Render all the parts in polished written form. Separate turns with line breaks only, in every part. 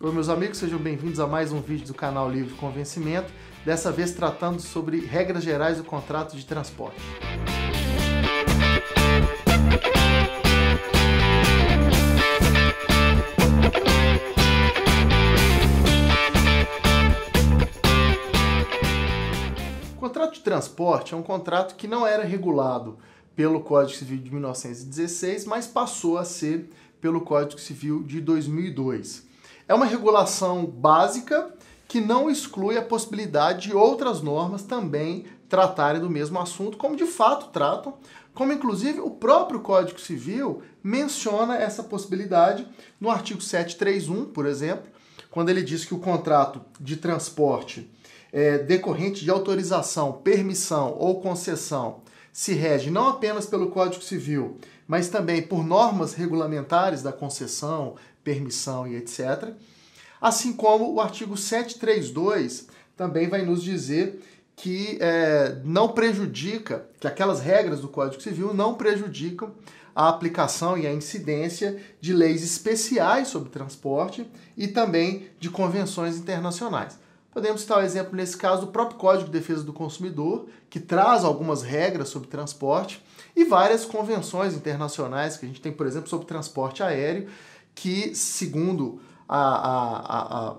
Oi, meus amigos, sejam bem-vindos a mais um vídeo do canal Livre Convencimento, dessa vez tratando sobre regras gerais do contrato de transporte. O contrato de transporte é um contrato que não era regulado pelo Código Civil de 1916, mas passou a ser pelo Código Civil de 2002. É uma regulação básica que não exclui a possibilidade de outras normas também tratarem do mesmo assunto, como de fato tratam, como inclusive o próprio Código Civil menciona essa possibilidade no artigo 731, por exemplo, quando ele diz que o contrato de transporte decorrente de autorização, permissão ou concessão se rege não apenas pelo Código Civil, mas também por normas regulamentares da concessão, permissão e etc. Assim como o artigo 732 também vai nos dizer que não prejudica, que aquelas regras do Código Civil não prejudicam a aplicação e a incidência de leis especiais sobre transporte e também de convenções internacionais. Podemos citar o exemplo, nesse caso, do próprio Código de Defesa do Consumidor, que traz algumas regras sobre transporte, e várias convenções internacionais que a gente tem, por exemplo, sobre transporte aéreo, que, segundo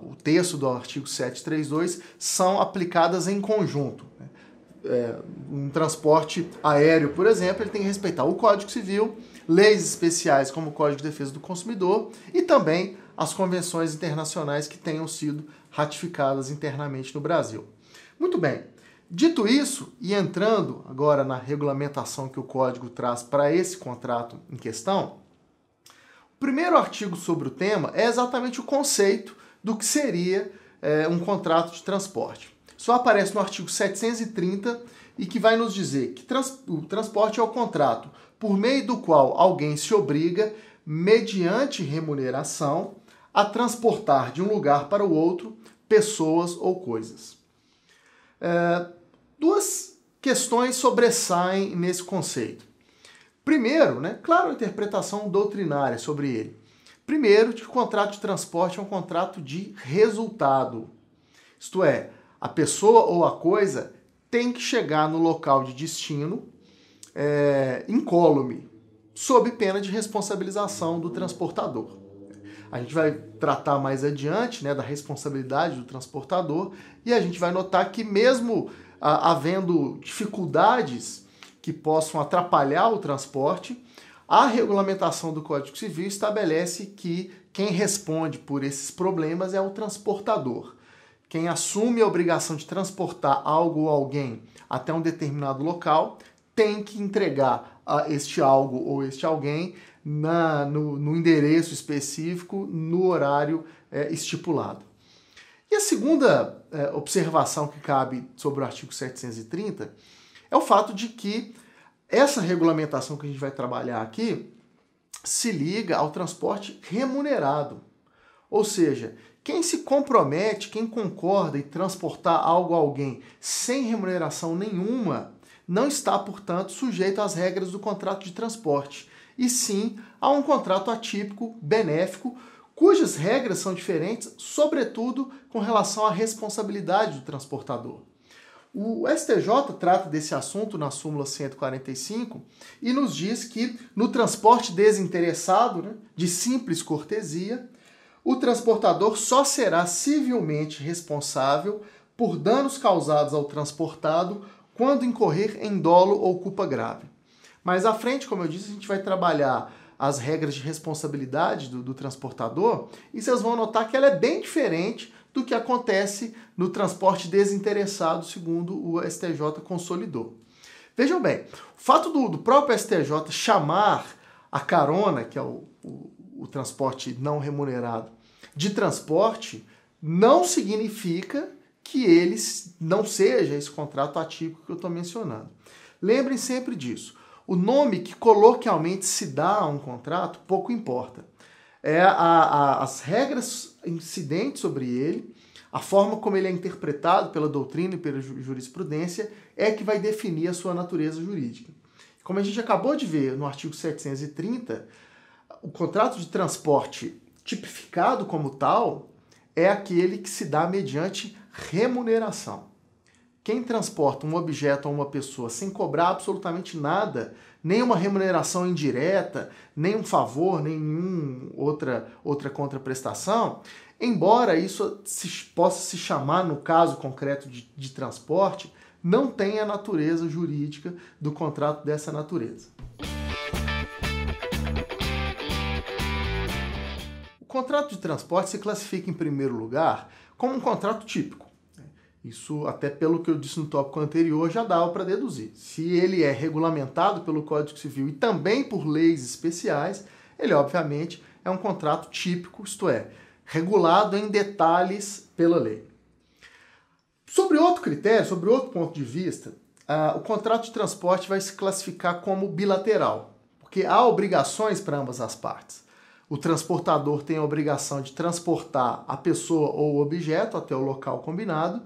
o texto do artigo 732, são aplicadas em conjunto. Um transporte aéreo, por exemplo, ele tem que respeitar o Código Civil, leis especiais como o Código de Defesa do Consumidor e também as convenções internacionais que tenham sido ratificadas internamente no Brasil. Muito bem. Dito isso, e entrando agora na regulamentação que o Código traz para esse contrato em questão, o primeiro artigo sobre o tema é exatamente o conceito do que seria um contrato de transporte. Só aparece no artigo 730 e que vai nos dizer que o transporte é o contrato por meio do qual alguém se obriga, mediante remuneração, a transportar de um lugar para o outro pessoas ou coisas. Duas questões sobressaem nesse conceito. Primeiro, claro, a interpretação doutrinária sobre ele. Primeiro, que o contrato de transporte é um contrato de resultado. Isto é, a pessoa ou a coisa tem que chegar no local de destino incólume, sob pena de responsabilização do transportador. A gente vai tratar mais adiante da responsabilidade do transportador e a gente vai notar que mesmo havendo dificuldades que possam atrapalhar o transporte, a regulamentação do Código Civil estabelece que quem responde por esses problemas é o transportador. Quem assume a obrigação de transportar algo ou alguém até um determinado local tem que entregar este algo ou este alguém no endereço específico, no horário estipulado. E a segunda observação que cabe sobre o artigo 730 é o fato de que essa regulamentação que a gente vai trabalhar aqui se liga ao transporte remunerado. Ou seja, quem se compromete, quem concorda em transportar algo a alguém sem remuneração nenhuma, não está, portanto, sujeito às regras do contrato de transporte, e sim a um contrato atípico, benéfico, cujas regras são diferentes, sobretudo com relação à responsabilidade do transportador. O STJ trata desse assunto na súmula 145 e nos diz que no transporte desinteressado, de simples cortesia, o transportador só será civilmente responsável por danos causados ao transportado quando incorrer em dolo ou culpa grave. Mais à frente, como eu disse, a gente vai trabalhar as regras de responsabilidade do transportador e vocês vão notar que ela é bem diferente do que acontece no transporte desinteressado, segundo o STJ consolidou. Vejam bem, o fato do próprio STJ chamar a carona, que é o transporte não remunerado, de transporte, não significa que ele não seja esse contrato atípico que eu estou mencionando. Lembrem sempre disso. O nome que coloquialmente se dá a um contrato pouco importa. As regras incidentes sobre ele, a forma como ele é interpretado pela doutrina e pela jurisprudência é que vai definir a sua natureza jurídica. Como a gente acabou de ver no artigo 730, o contrato de transporte tipificado como tal é aquele que se dá mediante remuneração. Quem transporta um objeto a uma pessoa sem cobrar absolutamente nada, nem uma remuneração indireta, nem um favor, nenhuma outra contraprestação, embora isso possa se chamar, no caso concreto de transporte, não tem a natureza jurídica do contrato dessa natureza. O contrato de transporte se classifica, em primeiro lugar, como um contrato típico. Isso, até pelo que eu disse no tópico anterior, já dava para deduzir. Se ele é regulamentado pelo Código Civil e também por leis especiais, ele, obviamente, é um contrato típico, isto é, regulado em detalhes pela lei. Sobre outro critério, sobre outro ponto de vista, o contrato de transporte vai se classificar como bilateral, porque há obrigações para ambas as partes. O transportador tem a obrigação de transportar a pessoa ou o objeto até o local combinado,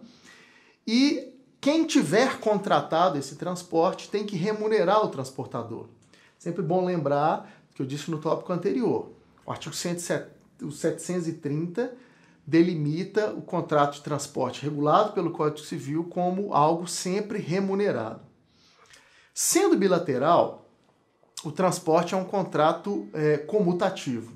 e quem tiver contratado esse transporte tem que remunerar o transportador. Sempre bom lembrar o que eu disse no tópico anterior. O artigo 730 delimita o contrato de transporte regulado pelo Código Civil como algo sempre remunerado. Sendo bilateral, o transporte é um contrato comutativo,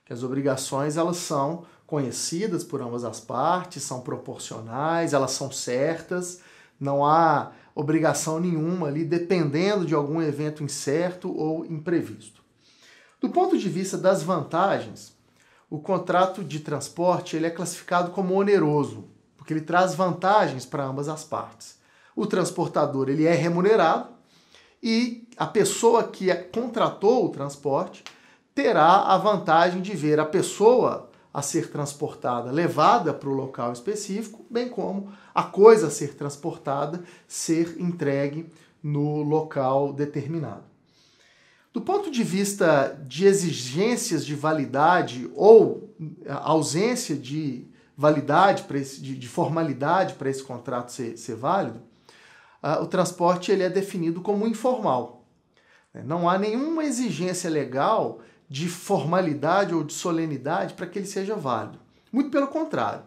que as obrigações elas são conhecidas por ambas as partes, são proporcionais, elas são certas, não há obrigação nenhuma ali dependendo de algum evento incerto ou imprevisto. Do ponto de vista das vantagens, o contrato de transporte ele é classificado como oneroso, porque ele traz vantagens para ambas as partes. O transportador ele é remunerado e a pessoa que contratou o transporte terá a vantagem de ver a pessoa a ser transportada levada para o local específico, bem como a coisa a ser transportada ser entregue no local determinado. Do ponto de vista de exigências de validade ou ausência de validade, de formalidade para esse contrato ser válido, o transporte ele é definido como informal. Não há nenhuma exigência legal de formalidade ou de solenidade para que ele seja válido. Muito pelo contrário.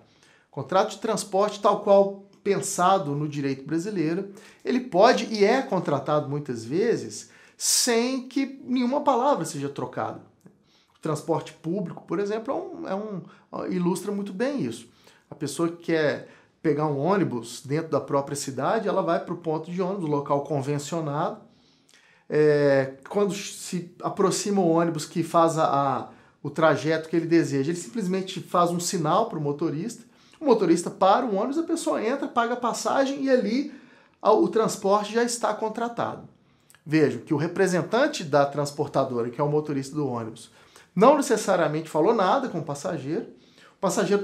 O contrato de transporte, tal qual pensado no direito brasileiro, ele pode e é contratado muitas vezes sem que nenhuma palavra seja trocada. O transporte público, por exemplo, ilustra muito bem isso. A pessoa que quer pegar um ônibus dentro da própria cidade, ela vai para o ponto de ônibus, local convencionado. Quando se aproxima o ônibus que faz o trajeto que ele deseja, ele simplesmente faz um sinal para o motorista para o ônibus, a pessoa entra, paga a passagem e ali o transporte já está contratado. Veja que o representante da transportadora, que é o motorista do ônibus, não necessariamente falou nada com o passageiro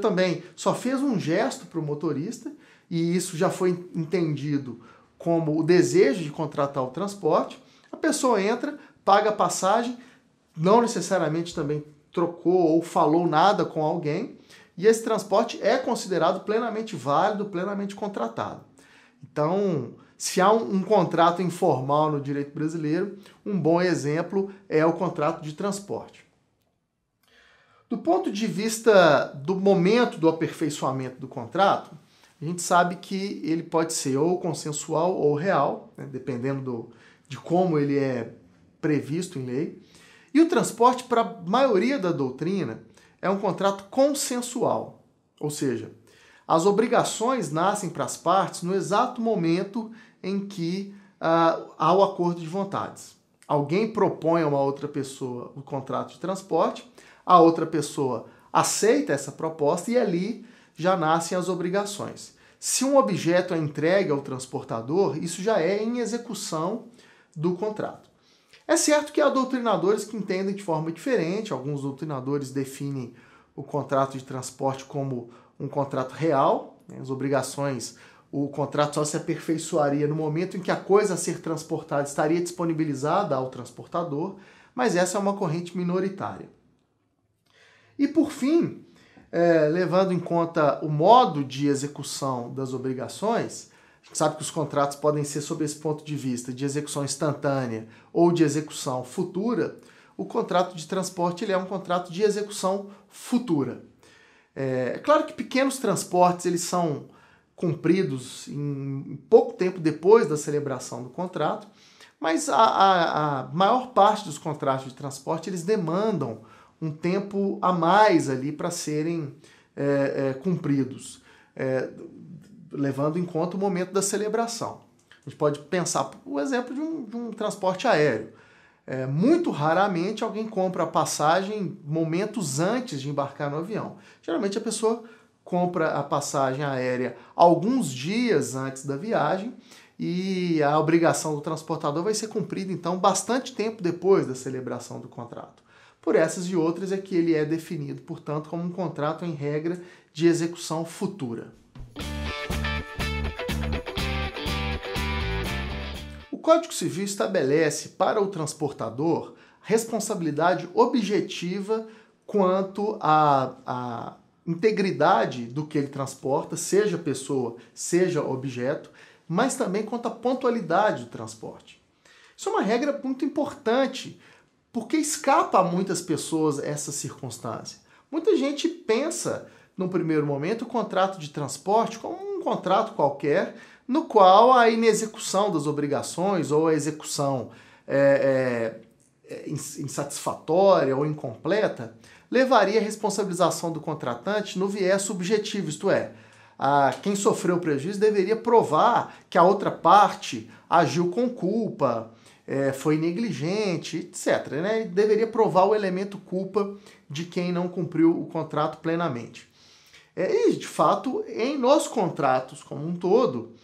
também só fez um gesto para o motorista e isso já foi entendido como o desejo de contratar o transporte. A pessoa entra, paga a passagem, não necessariamente também trocou ou falou nada com alguém, e esse transporte é considerado plenamente válido, plenamente contratado. Então, se há um contrato informal no direito brasileiro, um bom exemplo é o contrato de transporte. Do ponto de vista do momento do aperfeiçoamento do contrato, a gente sabe que ele pode ser ou consensual ou real, né, dependendo de como ele é previsto em lei. E o transporte, para a maioria da doutrina, é um contrato consensual, ou seja, as obrigações nascem para as partes no exato momento em que há o acordo de vontades. Alguém propõe a uma outra pessoa o contrato de transporte, a outra pessoa aceita essa proposta e ali já nascem as obrigações. Se um objeto é entregue ao transportador, isso já é em execução do contrato. É certo que há doutrinadores que entendem de forma diferente, alguns doutrinadores definem o contrato de transporte como um contrato real, né? As obrigações, o contrato só se aperfeiçoaria no momento em que a coisa a ser transportada estaria disponibilizada ao transportador, mas essa é uma corrente minoritária. E por fim, levando em conta o modo de execução das obrigações, a gente sabe que os contratos podem ser, sob esse ponto de vista, de execução instantânea ou de execução futura. O contrato de transporte ele é um contrato de execução futura. É claro que pequenos transportes eles são cumpridos em pouco tempo depois da celebração do contrato, mas a maior parte dos contratos de transporte eles demandam um tempo a mais ali para serem cumpridos, levando em conta o momento da celebração. A gente pode pensar o exemplo de um transporte aéreo. Muito raramente alguém compra a passagem momentos antes de embarcar no avião. Geralmente a pessoa compra a passagem aérea alguns dias antes da viagem e a obrigação do transportador vai ser cumprida, então, bastante tempo depois da celebração do contrato. Por essas e outras é que ele é definido, portanto, como um contrato em regra de execução futura. O Código Civil estabelece para o transportador responsabilidade objetiva quanto à integridade do que ele transporta, seja pessoa, seja objeto, mas também quanto à pontualidade do transporte. Isso é uma regra muito importante, porque escapa a muitas pessoas essa circunstância. Muita gente pensa, no primeiro momento, o contrato de transporte como um contrato qualquer, no qual a inexecução das obrigações ou a execução insatisfatória ou incompleta levaria a responsabilização do contratante no viés subjetivo, isto é, quem sofreu o prejuízo deveria provar que a outra parte agiu com culpa, foi negligente, etc. Né? Deveria provar o elemento culpa de quem não cumpriu o contrato plenamente. E, de fato, nos contratos como um todo,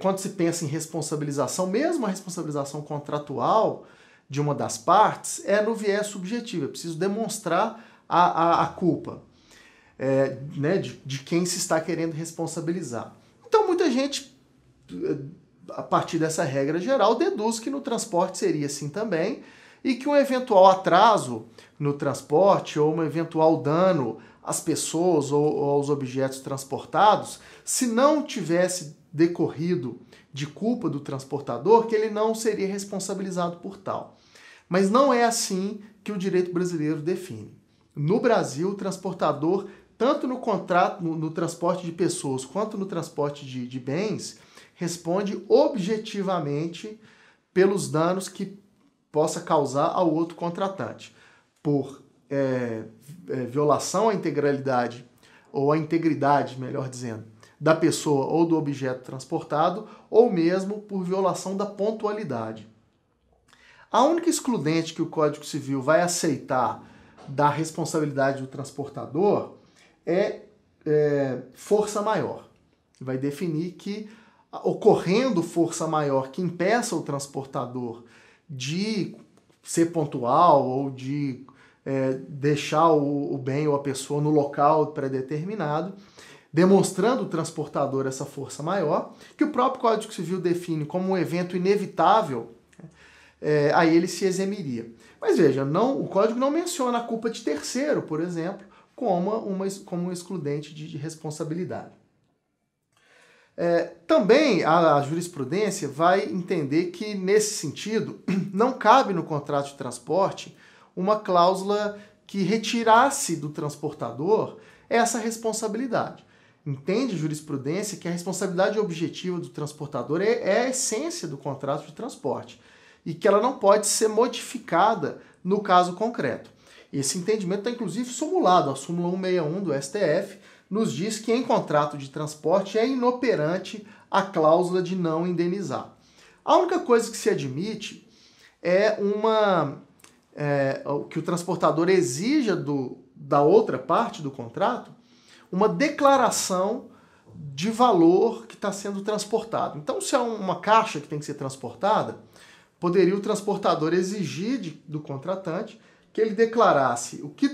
quando se pensa em responsabilização, mesmo a responsabilização contratual de uma das partes, é no viés subjetivo, é preciso demonstrar a culpa de quem se está querendo responsabilizar. Então muita gente, a partir dessa regra geral, deduz que no transporte seria assim também e que um eventual atraso no transporte ou um eventual dano às pessoas ou aos objetos transportados, se não tivesse decorrido de culpa do transportador, que ele não seria responsabilizado por tal. Mas não é assim que o direito brasileiro define. No Brasil, o transportador, tanto no contrato, no transporte de pessoas, quanto no transporte de bens, responde objetivamente pelos danos que possa causar ao outro contratante, por violação à integralidade, ou à integridade, melhor dizendo, da pessoa ou do objeto transportado, ou mesmo por violação da pontualidade. A única excludente que o Código Civil vai aceitar da responsabilidade do transportador é força maior. Vai definir que, ocorrendo força maior que impeça o transportador de ser pontual ou de deixar o bem ou a pessoa no local predeterminado, demonstrando o transportador essa força maior, que o próprio Código Civil define como um evento inevitável, aí ele se eximiria. Mas veja, o Código não menciona a culpa de terceiro, por exemplo, como um excludente de responsabilidade. Também a jurisprudência vai entender que, nesse sentido, não cabe no contrato de transporte uma cláusula que retirasse do transportador essa responsabilidade. Entende a jurisprudência que a responsabilidade objetiva do transportador é a essência do contrato de transporte e que ela não pode ser modificada no caso concreto. Esse entendimento está inclusive sumulado. A súmula 161 do STF nos diz que em contrato de transporte é inoperante a cláusula de não indenizar. A única coisa que se admite é que o transportador exija da outra parte do contrato uma declaração de valor que está sendo transportado. Então, se é uma caixa que tem que ser transportada, poderia o transportador exigir do contratante que ele declarasse o que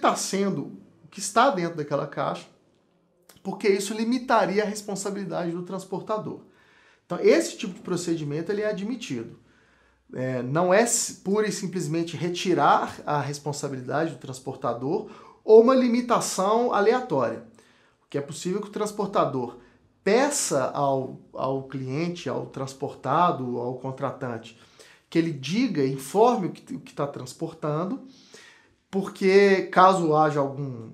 está dentro daquela caixa, porque isso limitaria a responsabilidade do transportador. Então, esse tipo de procedimento ele é admitido. Não é pura e simplesmente retirar a responsabilidade do transportador ou uma limitação aleatória. Porque é possível que o transportador peça ao cliente, ao transportado, ao contratante, que ele informe o que está transportando, porque caso haja algum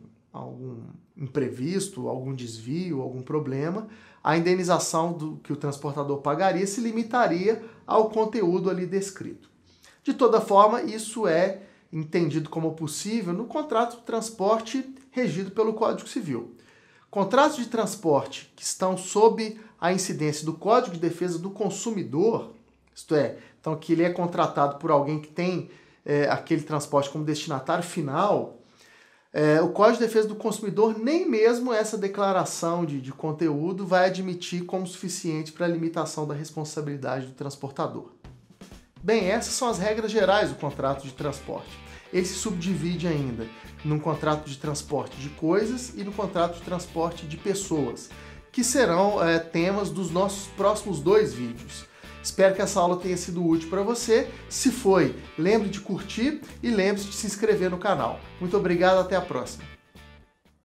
imprevisto, algum desvio, algum problema, a indenização que o transportador pagaria se limitaria ao conteúdo ali descrito. De toda forma, isso é entendido como possível no contrato de transporte regido pelo Código Civil. Contratos de transporte que estão sob a incidência do Código de Defesa do Consumidor, isto é, então que ele é contratado por alguém que tem aquele transporte como destinatário final, o Código de Defesa do Consumidor nem mesmo essa declaração de conteúdo vai admitir como suficiente para a limitação da responsabilidade do transportador. Bem, essas são as regras gerais do contrato de transporte. Ele se subdivide ainda num contrato de transporte de coisas e no contrato de transporte de pessoas, que serão temas dos nossos próximos 2 vídeos. Espero que essa aula tenha sido útil para você. Se foi, lembre de curtir e lembre-se de se inscrever no canal. Muito obrigado, até a próxima.